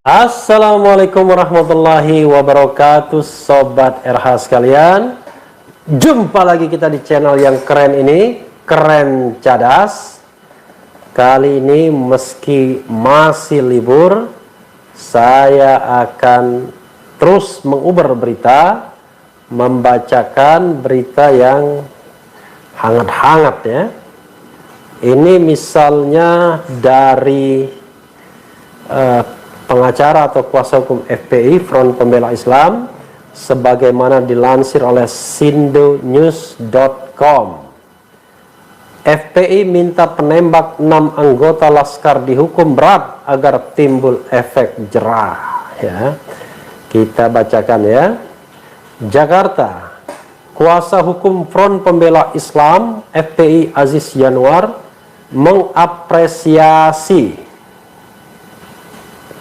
Assalamualaikum warahmatullahi wabarakatuh, Sobat RH sekalian. Jumpa lagi kita di channel yang keren ini, Keren Cadas. Kali ini meski masih libur, saya akan terus menguber berita, membacakan berita yang hangat-hangat ya. Ini misalnya dari pengacara atau kuasa hukum FPI, Front Pembela Islam, sebagaimana dilansir oleh sindonews.com. FPI minta penembak 6 anggota Laskar dihukum berat agar timbul efek jerah. Ya, kita bacakan ya. Jakarta, kuasa hukum Front Pembela Islam FPI Aziz Yanuar mengapresiasi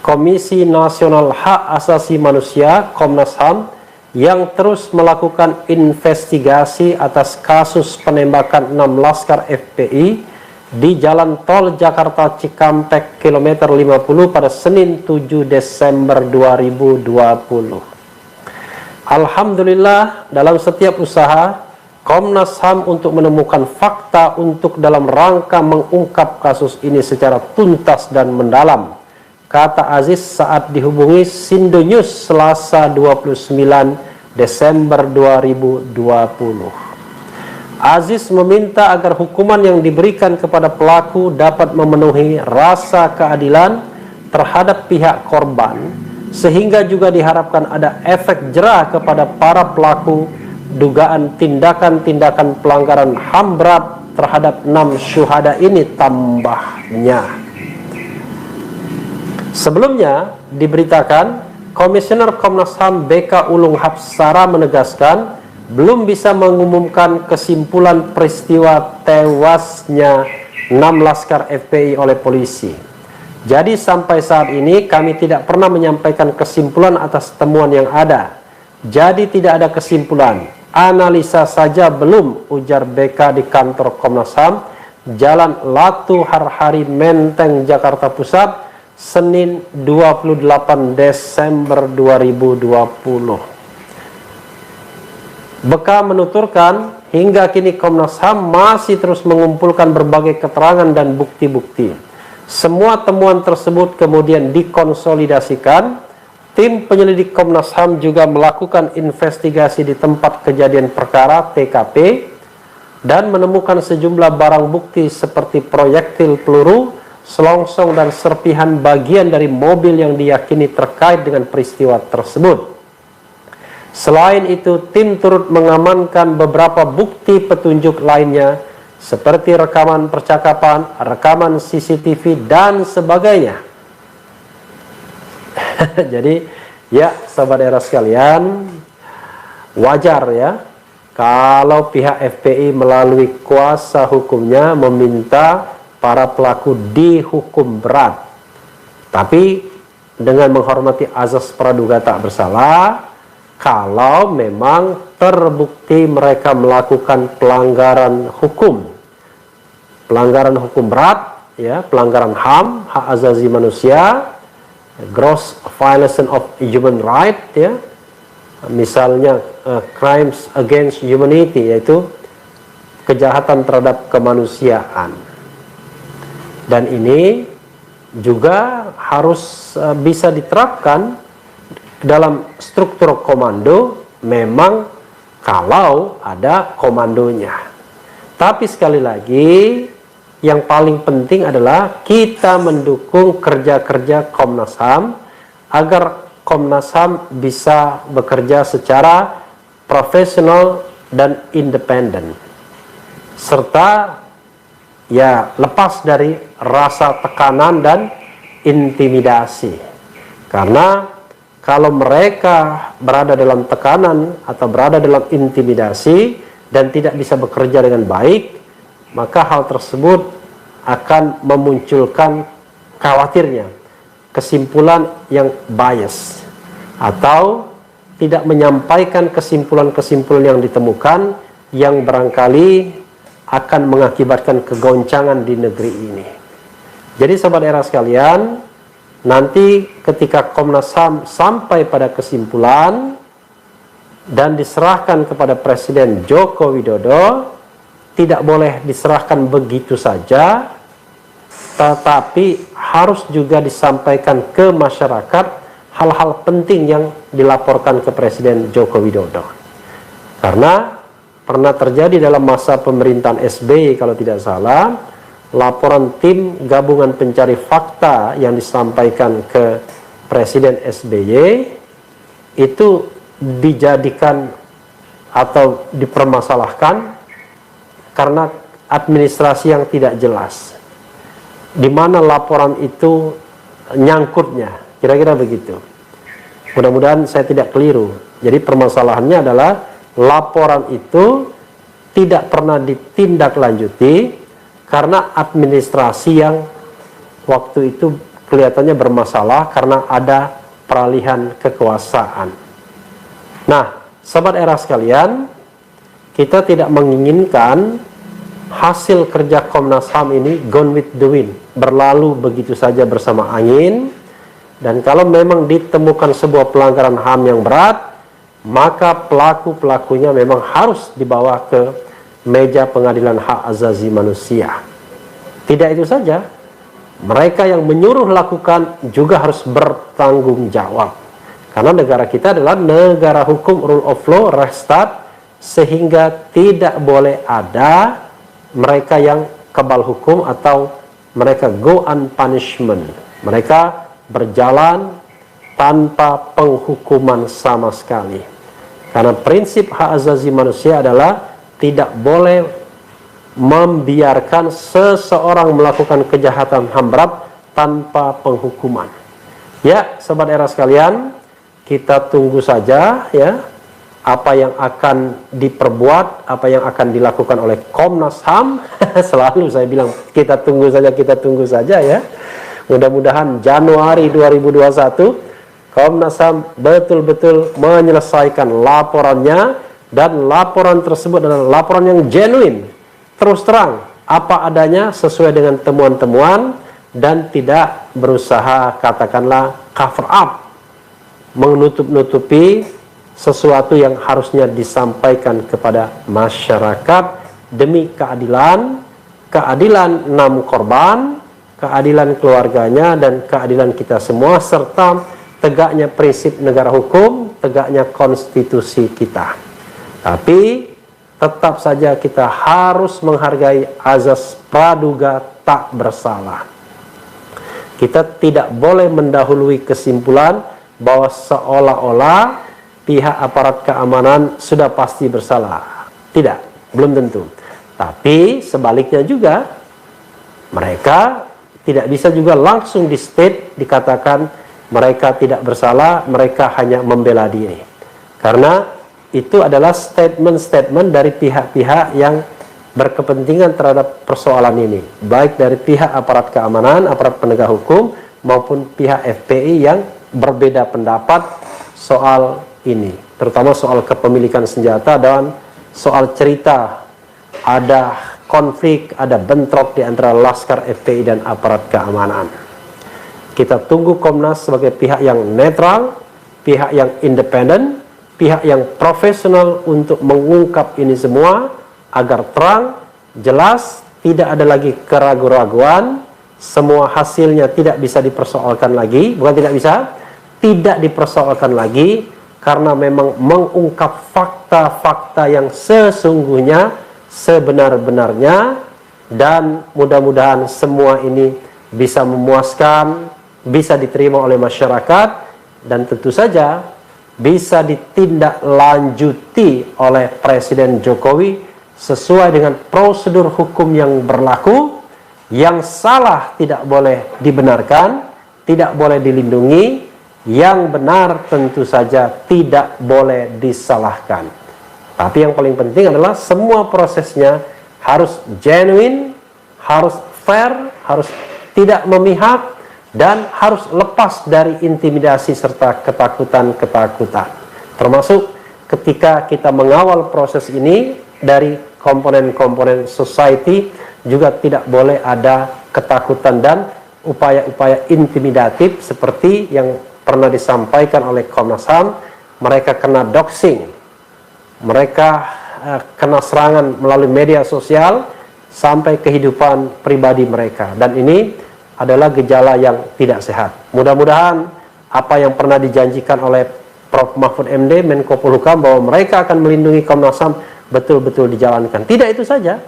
Komisi Nasional Hak Asasi Manusia Komnas HAM yang terus melakukan investigasi atas kasus penembakan 6 Laskar FPI di Jalan Tol Jakarta Cikampek kilometer 50 pada Senin 7 Desember 2020. Alhamdulillah, dalam setiap usaha Komnas HAM untuk menemukan fakta untuk dalam rangka mengungkap kasus ini secara tuntas dan mendalam, kata Aziz saat dihubungi Sindonews Selasa 29 Desember 2020. Aziz meminta agar hukuman yang diberikan kepada pelaku dapat memenuhi rasa keadilan terhadap pihak korban, sehingga juga diharapkan ada efek jerah kepada para pelaku dugaan tindakan-tindakan pelanggaran HAM berat terhadap 6 syuhada ini, tambahnya. Sebelumnya diberitakan, Komisioner Komnas HAM BK Ulung Hapsara menegaskan belum bisa mengumumkan kesimpulan peristiwa tewasnya 6 Laskar FPI oleh polisi. Jadi sampai saat ini kami tidak pernah menyampaikan kesimpulan atas temuan yang ada. Jadi tidak ada kesimpulan, analisa saja belum, ujar BK di kantor Komnas HAM, Jalan Latu Harhari Menteng, Jakarta Pusat, Senin 28 Desember 2020. BK menuturkan, hingga kini Komnas HAM masih terus mengumpulkan berbagai keterangan dan bukti-bukti. Semua temuan tersebut kemudian dikonsolidasikan. Tim penyelidik Komnas HAM juga melakukan investigasi di tempat kejadian perkara TKP dan menemukan sejumlah barang bukti seperti proyektil peluru, selongsong dan serpihan bagian dari mobil yang diyakini terkait dengan peristiwa tersebut. Selain itu, tim turut mengamankan beberapa bukti petunjuk lainnya seperti rekaman percakapan, rekaman CCTV dan sebagainya. Jadi ya, sahabat era sekalian, wajar ya kalau pihak FPI melalui kuasa hukumnya meminta para pelaku dihukum berat, tapi dengan menghormati azas praduga tak bersalah. Kalau memang terbukti mereka melakukan pelanggaran hukum berat, ya, pelanggaran HAM, hak asasi manusia, gross violation of human right, ya, misalnya crimes against humanity, yaitu kejahatan terhadap kemanusiaan. Dan ini juga harus bisa diterapkan dalam struktur komando, memang kalau ada komandonya. Tapi sekali lagi, yang paling penting adalah kita mendukung kerja-kerja Komnas HAM agar Komnas HAM bisa bekerja secara profesional dan independen, serta ya lepas dari rasa tekanan dan intimidasi. Karena kalau mereka berada dalam tekanan atau berada dalam intimidasi dan tidak bisa bekerja dengan baik, maka hal tersebut akan memunculkan, khawatirnya, kesimpulan yang bias atau tidak menyampaikan kesimpulan-kesimpulan yang ditemukan yang barangkali akan mengakibatkan kegoncangan di negeri ini. Jadi sobat era sekalian, nanti ketika Komnas HAM sampai pada kesimpulan dan diserahkan kepada Presiden Joko Widodo, tidak boleh diserahkan begitu saja, tetapi harus juga disampaikan ke masyarakat hal-hal penting yang dilaporkan ke Presiden Joko Widodo. Karena pernah terjadi dalam masa pemerintahan SBY kalau tidak salah, laporan tim gabungan pencari fakta yang disampaikan ke Presiden SBY itu dijadikan atau dipermasalahkan karena administrasi yang tidak jelas. Di mana laporan itu nyangkutnya, kira-kira begitu. Mudah-mudahan saya tidak keliru. Jadi permasalahannya adalah laporan itu tidak pernah ditindaklanjuti karena administrasi yang waktu itu kelihatannya bermasalah karena ada peralihan kekuasaan. Nah, sobat era sekalian, kita tidak menginginkan hasil kerja Komnas HAM ini gone with the wind, berlalu begitu saja bersama angin. Dan kalau memang ditemukan sebuah pelanggaran HAM yang berat, maka pelaku-pelakunya memang harus dibawa ke meja pengadilan hak asasi manusia. Tidak itu saja, mereka yang menyuruh lakukan juga harus bertanggung jawab. Karena negara kita adalah negara hukum, rule of law, restat, sehingga tidak boleh ada mereka yang kebal hukum atau mereka go unpunishment. Mereka berjalan tanpa penghukuman sama sekali. Karena prinsip hak asasi manusia adalah tidak boleh membiarkan seseorang melakukan kejahatan HAM berat tanpa penghukuman. Ya, sobat era sekalian, kita tunggu saja ya apa yang akan diperbuat, apa yang akan dilakukan oleh Komnas HAM. Selalu saya bilang kita tunggu saja ya. Mudah-mudahan Januari 2021 Komnas HAM betul-betul menyelesaikan laporannya. Dan laporan tersebut adalah laporan yang genuine, terus terang, apa adanya sesuai dengan temuan-temuan, dan tidak berusaha katakanlah cover up, menutup-nutupi sesuatu yang harusnya disampaikan kepada masyarakat demi keadilan, keadilan 6 korban, keadilan keluarganya, dan keadilan kita semua, serta tegaknya prinsip negara hukum, tegaknya konstitusi kita. Tapi tetap saja kita harus menghargai azas praduga tak bersalah. Kita tidak boleh mendahului kesimpulan bahwa seolah-olah pihak aparat keamanan sudah pasti bersalah. Tidak, belum tentu. Tapi sebaliknya juga, mereka tidak bisa juga langsung di state dikatakan mereka tidak bersalah, mereka hanya membela diri. Karena itu adalah statement-statement dari pihak-pihak yang berkepentingan terhadap persoalan ini, baik dari pihak aparat keamanan, aparat penegak hukum, maupun pihak FPI yang berbeda pendapat soal ini, terutama soal kepemilikan senjata dan soal cerita ada konflik, ada bentrok di antara Laskar FPI dan aparat keamanan. Kita tunggu Komnas sebagai pihak yang netral, pihak yang independen, pihak yang profesional untuk mengungkap ini semua agar terang, jelas, tidak ada lagi keraguan-raguan, semua hasilnya tidak bisa dipersoalkan lagi, bukan tidak bisa, tidak dipersoalkan lagi, karena memang mengungkap fakta-fakta yang sesungguhnya, sebenar-benarnya, dan mudah-mudahan semua ini bisa memuaskan, bisa diterima oleh masyarakat, dan tentu saja bisa ditindaklanjuti oleh Presiden Jokowi sesuai dengan prosedur hukum yang berlaku. Yang salah tidak boleh dibenarkan, tidak boleh dilindungi, yang benar tentu saja tidak boleh disalahkan. Tapi yang paling penting adalah semua prosesnya harus genuine, harus fair, harus tidak memihak, dan harus lepas dari intimidasi serta ketakutan-ketakutan. Termasuk ketika kita mengawal proses ini dari komponen-komponen society, juga tidak boleh ada ketakutan dan upaya-upaya intimidatif seperti yang pernah disampaikan oleh Komnas HAM. Mereka kena doxing, mereka kena serangan melalui media sosial sampai kehidupan pribadi mereka, dan ini adalah gejala yang tidak sehat. Mudah-mudahan apa yang pernah dijanjikan oleh Prof. Mahfud MD, Menko Polhukam, bahwa mereka akan melindungi Komnas HAM betul-betul dijalankan. Tidak itu saja,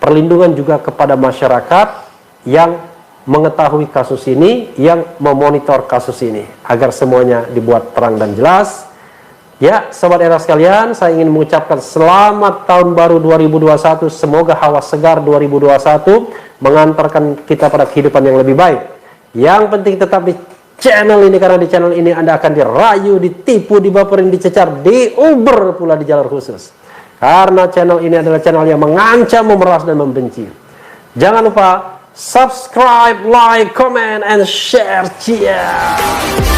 perlindungan juga kepada masyarakat yang mengetahui kasus ini, yang memonitor kasus ini, agar semuanya dibuat terang dan jelas. Ya, Sobat Era sekalian, saya ingin mengucapkan selamat tahun baru 2021. Semoga hawa segar 2021 mengantarkan kita pada kehidupan yang lebih baik. Yang penting tetap di channel ini, karena di channel ini Anda akan dirayu, ditipu, dibaperin, dicecar, diuber pula di jalur khusus. Karena channel ini adalah channel yang mengancam, memeras, dan membenci. Jangan lupa subscribe, like, comment, and share. Cheers!